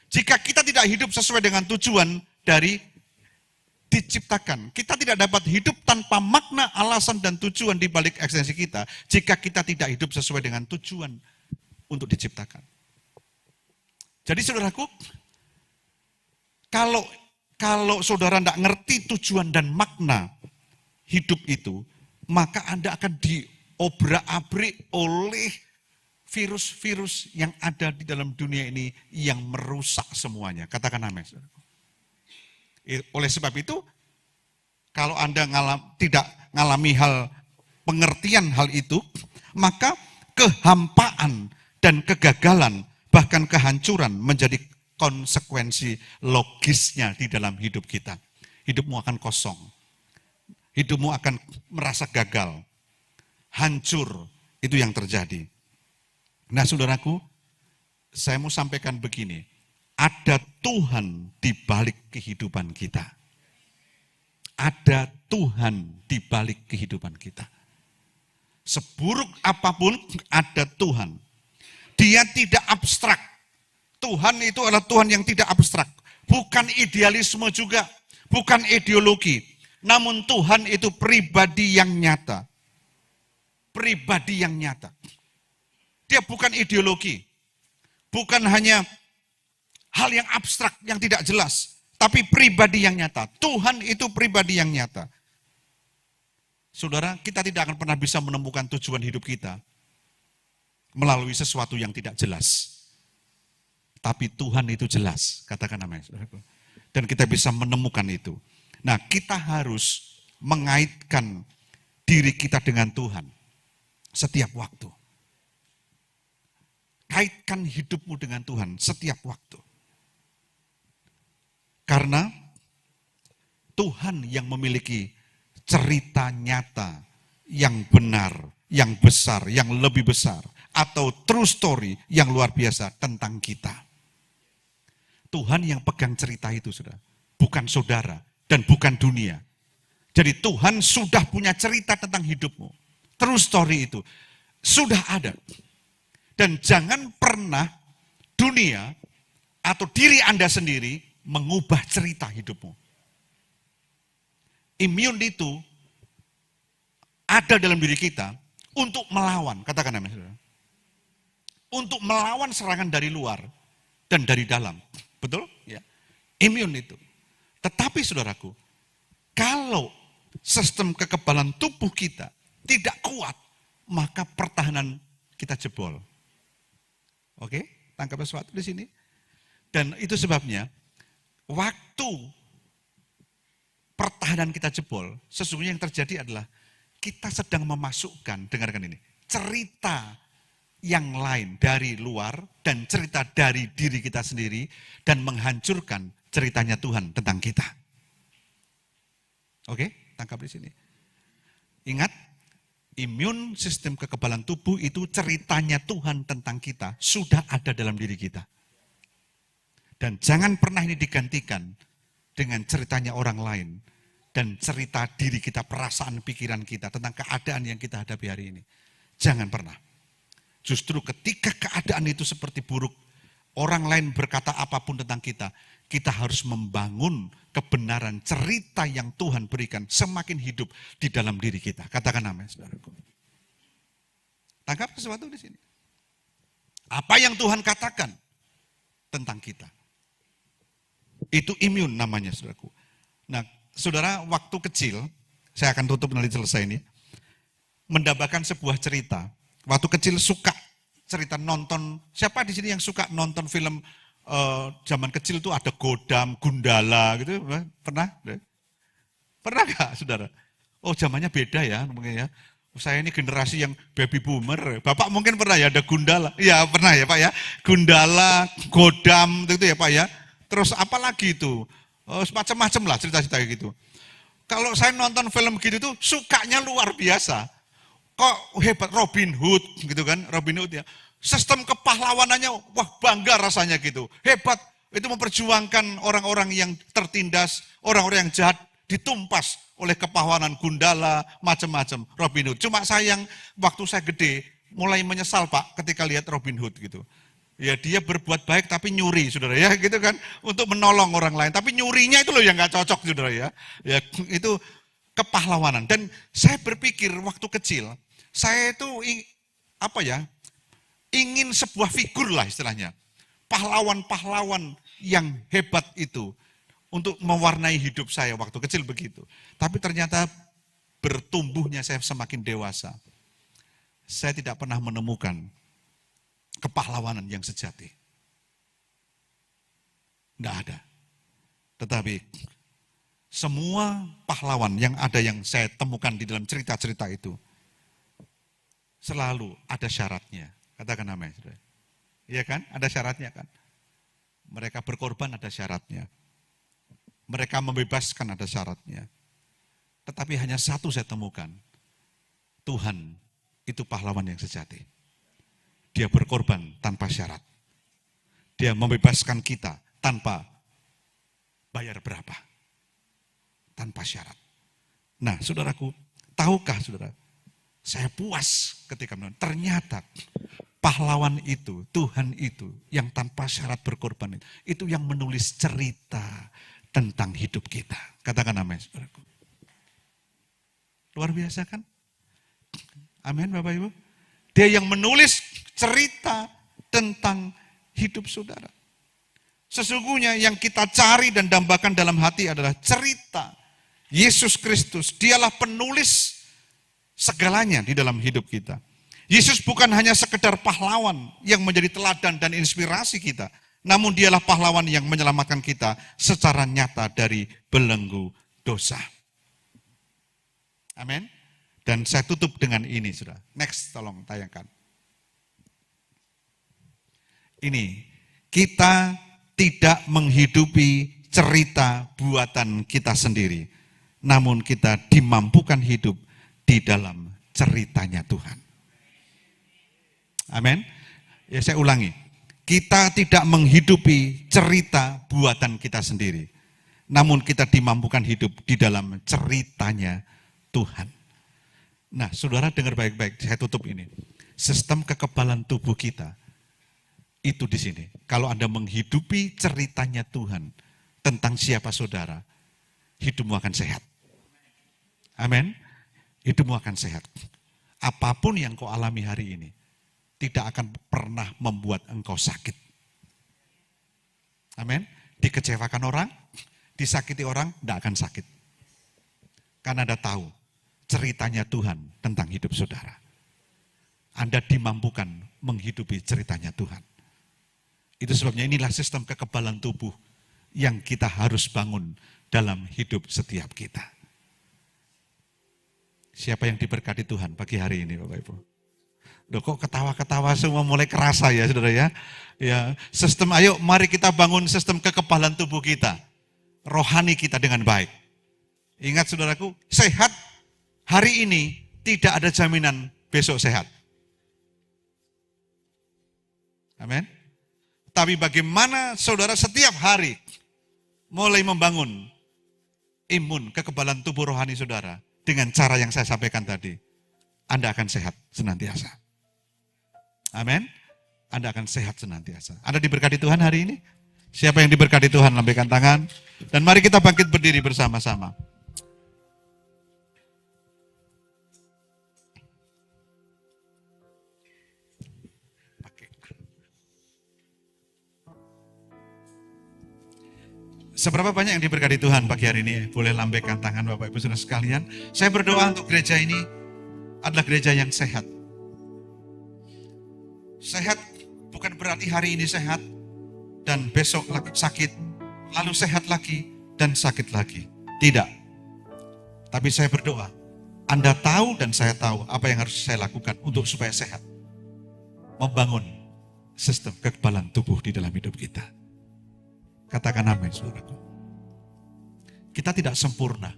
Jika kita tidak hidup sesuai dengan tujuan dari diciptakan, kita tidak dapat hidup tanpa makna, alasan, dan tujuan di balik eksistensi kita, jika kita tidak hidup sesuai dengan tujuan untuk diciptakan. Jadi saudaraku, kalau saudara tidak ngerti tujuan dan makna hidup itu, maka Anda akan diobrak-abrik oleh virus-virus yang ada di dalam dunia ini yang merusak semuanya. Katakan amin. Oleh sebab itu, kalau Anda tidak mengalami pengertian hal itu, maka kehampaan dan kegagalan, bahkan kehancuran menjadi konsekuensi logisnya di dalam hidup kita. Hidupmu akan kosong. Hidupmu akan merasa gagal. Hancur, itu yang terjadi. Nah saudaraku, saya mau sampaikan begini. Ada Tuhan di balik kehidupan kita. Ada Tuhan di balik kehidupan kita. Seburuk apapun ada Tuhan. Dia tidak abstrak. Tuhan itu adalah Tuhan yang tidak abstrak. Bukan idealisme juga. Bukan ideologi. Namun Tuhan itu pribadi yang nyata. Pribadi yang nyata. Dia bukan ideologi. Bukan hanya hal yang abstrak, yang tidak jelas. Tapi pribadi yang nyata. Tuhan itu pribadi yang nyata. Saudara, kita tidak akan pernah bisa menemukan tujuan hidup kita melalui sesuatu yang tidak jelas. Tapi Tuhan itu jelas, katakan amin. Dan kita bisa menemukan itu. Nah, kita harus mengaitkan diri kita dengan Tuhan setiap waktu. Kaitkan hidupmu dengan Tuhan setiap waktu. Karena Tuhan yang memiliki cerita nyata yang benar, yang besar, yang lebih besar. Atau true story yang luar biasa tentang kita. Tuhan yang pegang cerita itu, saudara. Bukan saudara dan bukan dunia. Jadi Tuhan sudah punya cerita tentang hidupmu. True story itu sudah ada. Dan jangan pernah dunia atau diri Anda sendiri mengubah cerita hidupmu. Imun itu ada dalam diri kita untuk melawan, katakan amin, saudara. Untuk melawan serangan dari luar dan dari dalam. Betul? Ya. Imun itu. Tetapi saudaraku, kalau sistem kekebalan tubuh kita tidak kuat, maka pertahanan kita jebol. Oke? Tangkap sesuatu di sini. Dan itu sebabnya, waktu pertahanan kita jebol, sesungguhnya yang terjadi adalah kita sedang memasukkan, dengarkan ini, cerita yang lain dari luar dan cerita dari diri kita sendiri dan menghancurkan ceritanya Tuhan tentang kita. Oke, tangkap di sini. Ingat, imun sistem kekebalan tubuh itu ceritanya Tuhan tentang kita sudah ada dalam diri kita. Dan jangan pernah ini digantikan dengan ceritanya orang lain dan cerita diri kita, perasaan pikiran kita tentang keadaan yang kita hadapi hari ini. Jangan pernah. Justru ketika keadaan itu seperti buruk, orang lain berkata apapun tentang kita, kita harus membangun kebenaran cerita yang Tuhan berikan semakin hidup di dalam diri kita. Katakan amin, saudaraku. Tangkap sesuatu di sini. Apa yang Tuhan katakan tentang kita. Itu imun namanya, saudaraku. Nah, saudara, waktu kecil, saya akan tutup nanti selesai ini, mendapatkan sebuah cerita. Waktu kecil suka cerita nonton, siapa di sini yang suka nonton film zaman kecil tuh ada Godam, Gundala gitu, pernah? Pernah gak, saudara? Oh, zamannya beda ya, mungkin ya. Saya ini generasi yang baby boomer. Bapak mungkin pernah ya ada Gundala. Iya, pernah ya Pak ya. Gundala, Godam itu ya Pak ya. Terus apa lagi itu? Macam-macam lah cerita-cerita gitu. Kalau saya nonton film gitu tuh sukanya luar biasa. Kok hebat Robin Hood gitu kan, Robin Hood ya. Sistem kepahlawanannya wah bangga rasanya gitu. Hebat, itu memperjuangkan orang-orang yang tertindas, orang-orang yang jahat ditumpas oleh kepahlawanan Gundala, macam-macam Robin Hood. Cuma sayang waktu saya gede mulai menyesal Pak ketika lihat Robin Hood gitu. Ya dia berbuat baik tapi nyuri saudara ya gitu kan, untuk menolong orang lain. Tapi nyurinya itu loh yang gak cocok saudara ya. Ya itu kepahlawanan. Dan saya berpikir waktu kecil, saya itu ingin sebuah figur lah istilahnya. Pahlawan-pahlawan yang hebat itu untuk mewarnai hidup saya waktu kecil begitu. Tapi ternyata bertumbuhnya saya semakin dewasa. Saya tidak pernah menemukan kepahlawanan yang sejati. Tidak ada. Tetapi semua pahlawan yang ada yang saya temukan di dalam cerita-cerita itu selalu ada syaratnya. Katakan amin. Iya kan? Ada syaratnya kan? Mereka berkorban ada syaratnya. Mereka membebaskan ada syaratnya. Tetapi hanya satu saya temukan. Tuhan itu pahlawan yang sejati. Dia berkorban tanpa syarat. Dia membebaskan kita tanpa bayar berapa. Tanpa syarat. Nah, saudaraku, tahukah saudara, saya puas ketika menonton. Ternyata pahlawan itu, Tuhan itu, yang tanpa syarat berkorban itu yang menulis cerita tentang hidup kita. Katakan amin, saudaraku. Luar biasa kan? Amin, Bapak Ibu. Dia yang menulis cerita tentang hidup saudara. Sesungguhnya yang kita cari dan dambakan dalam hati adalah cerita Yesus Kristus. Dialah penulis segalanya di dalam hidup kita. Yesus bukan hanya sekedar pahlawan yang menjadi teladan dan inspirasi kita, namun dialah pahlawan yang menyelamatkan kita secara nyata dari belenggu dosa. Amin. Dan saya tutup dengan ini, saudara. Next, tolong tayangkan. Ini, kita tidak menghidupi cerita buatan kita sendiri, namun kita dimampukan hidup di dalam ceritanya Tuhan. Amin. Ya, saya ulangi. Kita tidak menghidupi cerita buatan kita sendiri, namun kita dimampukan hidup di dalam ceritanya Tuhan. Nah, saudara dengar baik-baik, saya tutup ini. Sistem kekebalan tubuh kita itu di sini. Kalau Anda menghidupi ceritanya Tuhan tentang siapa saudara, hidupmu akan sehat. Amin. Hidupmu akan sehat. Apapun yang kau alami hari ini, tidak akan pernah membuat engkau sakit. Amin. Dikecewakan orang, disakiti orang, tidak akan sakit. Karena Anda tahu ceritanya Tuhan tentang hidup saudara. Anda dimampukan menghidupi ceritanya Tuhan. Itu sebabnya inilah sistem kekebalan tubuh yang kita harus bangun dalam hidup setiap kita. Siapa yang diberkati Tuhan pagi hari ini, Bapak Ibu? Loh, kok ketawa-ketawa semua mulai kerasa ya, saudara ya? Ya, sistem, ayo mari kita bangun sistem kekebalan tubuh kita. Rohani kita dengan baik. Ingat saudaraku, sehat hari ini tidak ada jaminan besok sehat. Amin. Tapi bagaimana saudara setiap hari mulai membangun imun, kekebalan tubuh rohani saudara dengan cara yang saya sampaikan tadi, Anda akan sehat senantiasa. Amin. Anda akan sehat senantiasa. Anda diberkati Tuhan hari ini? Siapa yang diberkati Tuhan, lambaikan tangan. Dan mari kita bangkit berdiri bersama-sama. Seberapa banyak yang diberkati Tuhan pagi hari ini? Boleh lambaikan tangan Bapak Ibu Saudara sekalian. Saya berdoa untuk gereja ini adalah gereja yang sehat. Sehat bukan berarti hari ini sehat dan besok lagi sakit, lalu sehat lagi dan sakit lagi. Tidak. Tapi saya berdoa, Anda tahu dan saya tahu apa yang harus saya lakukan untuk supaya sehat. Membangun sistem kekebalan tubuh di dalam hidup kita. Katakan amin, saudaraku. Kita tidak sempurna.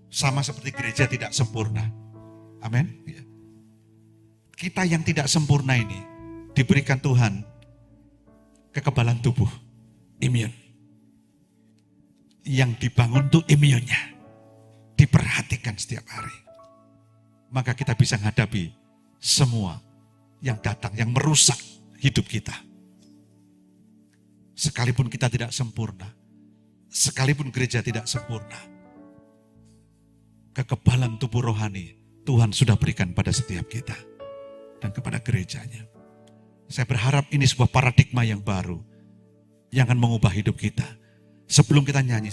Sama seperti gereja tidak sempurna. Amin. Kita yang tidak sempurna ini diberikan Tuhan kekebalan tubuh, imun. Yang dibangun tuh imunnya. Diperhatikan setiap hari. Maka kita bisa menghadapi semua yang datang, yang merusak hidup kita. Sekalipun kita tidak sempurna, sekalipun gereja tidak sempurna, kekebalan tubuh rohani Tuhan sudah berikan pada setiap kita dan kepada gerejanya. Saya berharap ini sebuah paradigma yang baru yang akan mengubah hidup kita. Sebelum kita nyanyi,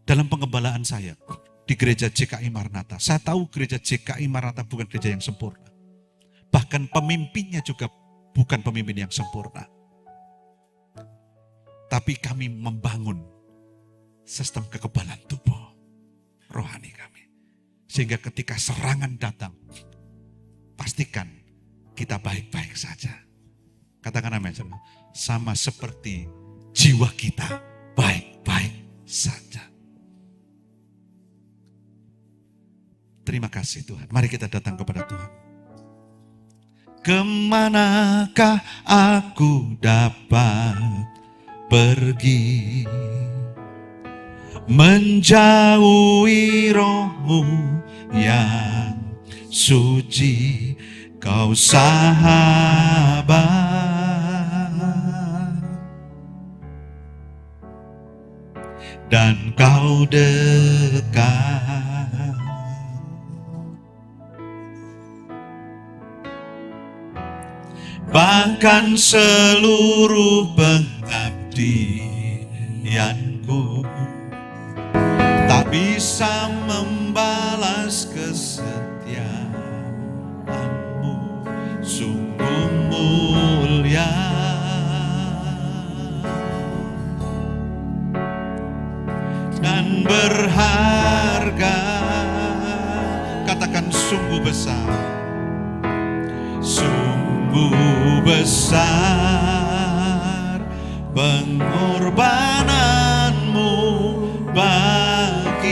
dalam pengembalaan saya di gereja JKI Maranatha, saya tahu gereja JKI Maranatha bukan gereja yang sempurna. Bahkan pemimpinnya juga bukan pemimpin yang sempurna. Tapi kami membangun sistem kekebalan tubuh rohani kami. Sehingga ketika serangan datang, pastikan kita baik-baik saja. Katakan amin. Sama seperti jiwa kita baik-baik saja. Terima kasih Tuhan. Mari kita datang kepada Tuhan. Kemanakah aku dapat pergi menjauhi roh-Mu yang suci, Kau sahabat dan Kau dekat. bahkan seluruh pengabdianku tak bisa membalas kesetiaanmu, sungguh mulia dan berharga. Katakan sungguh besar, sungguh besar pengorbananmu bagiku,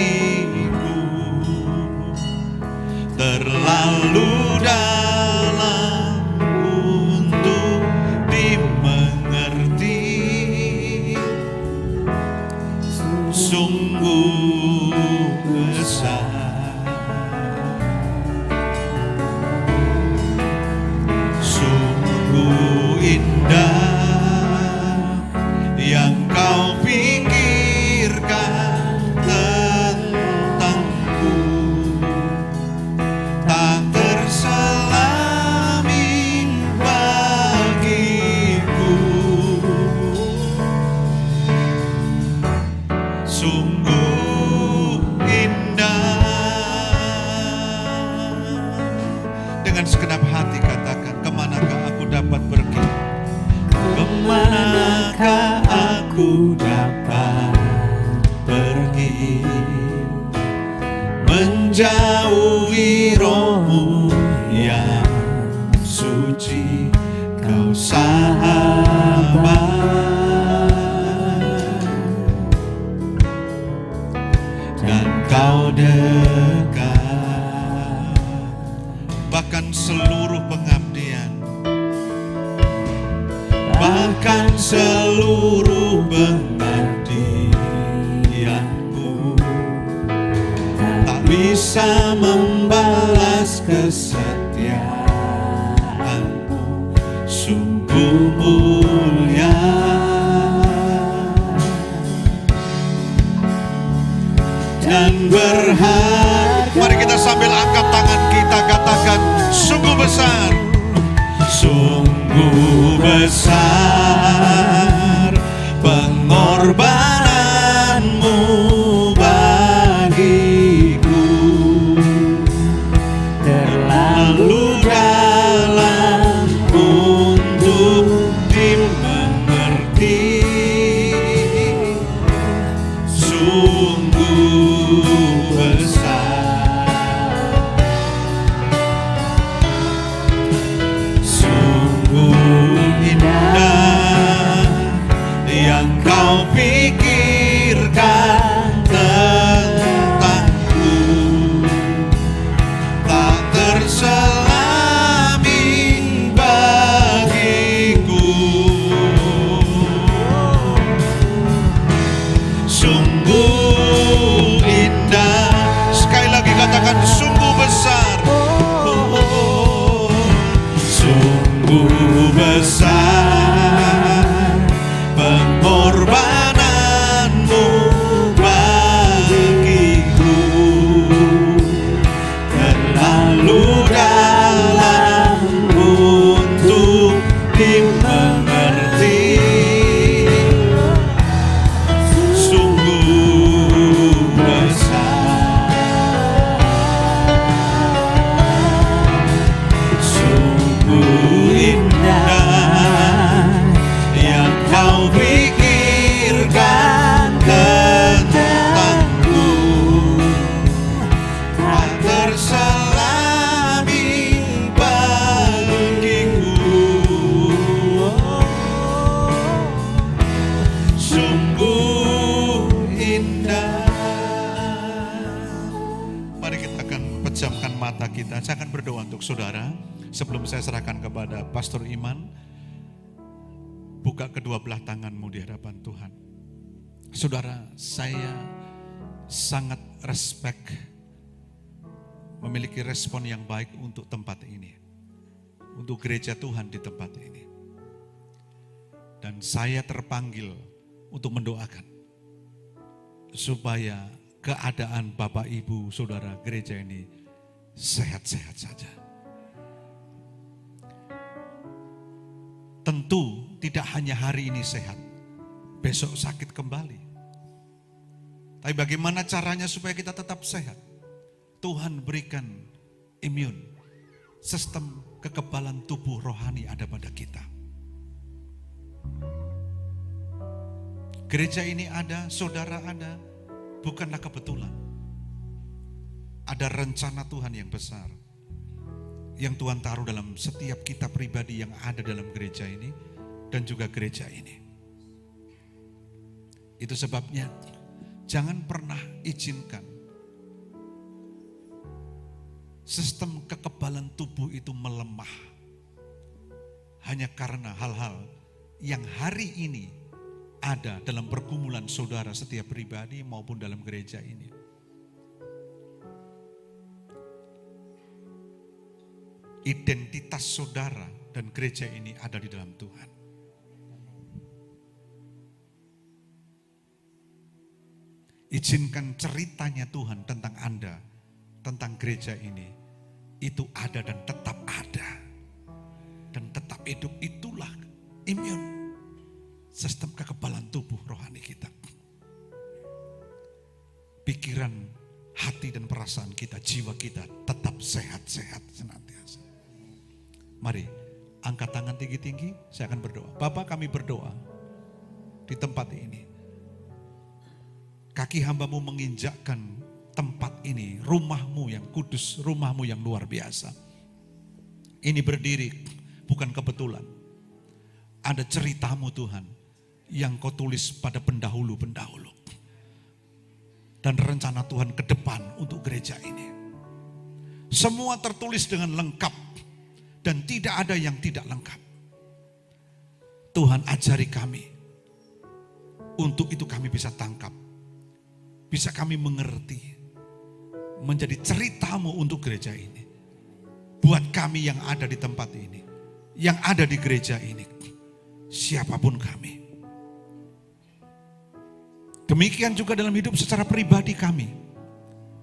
terlalu dalam untuk dimengerti, sungguh besar. Indah yang kau pikirkan tentangku, tak terselami bagiku, sungguh indah. Dengan segenap hati katakan, kemanakah aku dapat pergi? Kemanakah aku dapat pergi, menjauhi rohmu yang suci, kau sahabat dan kau dekat, bahkan seluruh pengabdian, bahkan seluruh pengabdianku tak bisa membalas kesetiaanmu, sungguh mulia dan berharga. Mari kita sambil angkat tangan kita katakan, sungguh besar, sungguh besar pengorbananmu bagiku, terlalu dalam untuk dimengerti, sungguh besar, sungguh indah yang kau pikirkan tentangku, tak terselami bagiku, sungguh indah. Sekali lagi katakan, sungguh besar, sungguh besar pengorbananmu bagiku, terlalu dalam untuk dimengerti, sungguh besar, sungguh indah yang kau pikirkan tentangku, tak terselami bagiku, sungguh indah. Mari kita akan pejamkan mata kita. Saya akan berdoa untuk saudara. Sebelum saya serahkan kepada Pastor Iman, buka kedua belah tanganmu di hadapan Tuhan. Saudara, saya sangat respect, memiliki respon yang baik untuk tempat ini, untuk gereja Tuhan di tempat ini. Dan saya terpanggil untuk mendoakan supaya keadaan Bapak Ibu Saudara gereja ini sehat-sehat saja. tentu tidak hanya hari ini sehat, besok sakit kembali. Tapi bagaimana caranya supaya kita tetap sehat? Tuhan berikan imun, sistem kekebalan tubuh rohani ada pada kita. Gereja ini ada, saudara ada, bukanlah kebetulan. Ada rencana Tuhan yang besar, yang Tuhan taruh dalam setiap kita pribadi yang ada dalam gereja ini, dan juga gereja ini. Itu sebabnya, jangan pernah izinkan sistem kekebalan tubuh itu melemah hanya karena hal-hal yang hari ini ada dalam pergumulan saudara setiap pribadi maupun dalam gereja ini. Identitas saudara dan gereja ini ada di dalam Tuhan. Izinkan ceritanya Tuhan tentang Anda, tentang gereja ini, itu ada dan tetap ada. Dan tetap hidup, itulah imun, sistem kekebalan tubuh rohani kita. Pikiran, hati dan perasaan kita, jiwa kita tetap sehat-sehat senantiasa. Mari, angkat tangan tinggi-tinggi, saya akan berdoa. Bapa, kami berdoa di tempat ini. Kaki hambamu menginjakkan tempat ini, rumahmu yang kudus, rumahmu yang luar biasa. Ini berdiri bukan kebetulan. Ada ceritamu Tuhan yang kau tulis pada pendahulu-pendahulu. Dan rencana Tuhan ke depan untuk gereja ini. Semua tertulis dengan lengkap dan tidak ada yang tidak lengkap. Tuhan ajari kami. Untuk itu kami bisa tangkap. Bisa kami mengerti. Menjadi ceritamu untuk gereja ini. Buat kami yang ada di tempat ini. Yang ada di gereja ini. Siapapun kami. Demikian juga dalam hidup secara pribadi kami.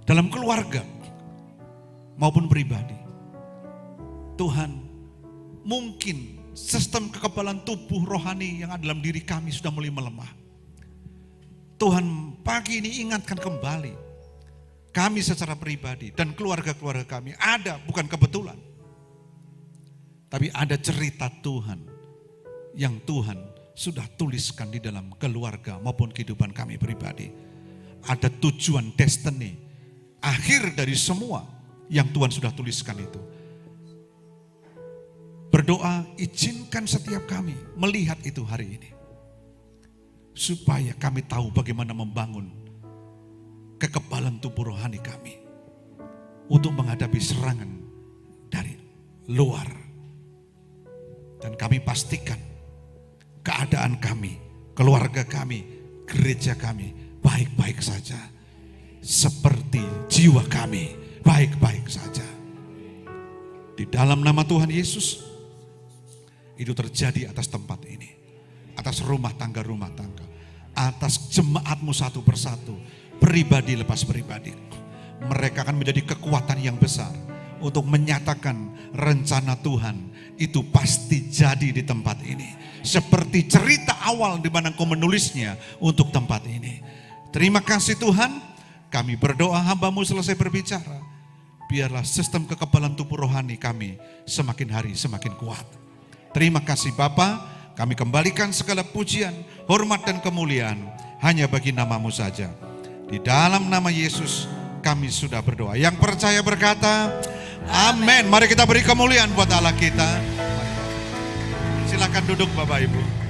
Dalam keluarga. Maupun pribadi. Tuhan, mungkin sistem kekebalan tubuh rohani yang ada dalam diri kami sudah mulai melemah. Tuhan, pagi ini ingatkan kembali. Kami secara pribadi dan keluarga-keluarga kami ada, bukan kebetulan. Tapi ada cerita Tuhan yang Tuhan sudah tuliskan di dalam keluarga maupun kehidupan kami pribadi. Ada tujuan destiny, akhir dari semua yang Tuhan sudah tuliskan itu. Berdoa, izinkan setiap kami melihat itu hari ini. Supaya kami tahu bagaimana membangun kekebalan tubuh rohani kami. Untuk menghadapi serangan dari luar. Dan kami pastikan keadaan kami, keluarga kami, gereja kami baik-baik saja. Seperti jiwa kami baik-baik saja. Di dalam nama Tuhan Yesus, itu terjadi atas tempat ini. Atas rumah tangga, atas jemaatmu satu persatu, pribadi lepas pribadi. Mereka akan menjadi kekuatan yang besar untuk menyatakan rencana Tuhan itu pasti jadi di tempat ini. Seperti cerita awal di mana Engkau menulisnya untuk tempat ini. Terima kasih Tuhan, kami berdoa hambamu selesai berbicara. Biarlah sistem kekebalan tubuh rohani kami semakin hari semakin kuat. Terima kasih Bapa. Kami kembalikan segala pujian, hormat dan kemuliaan hanya bagi nama-Mu saja. Di dalam nama Yesus kami sudah berdoa. Yang percaya berkata, amin. Mari kita beri kemuliaan buat Allah kita. Silakan duduk Bapak Ibu.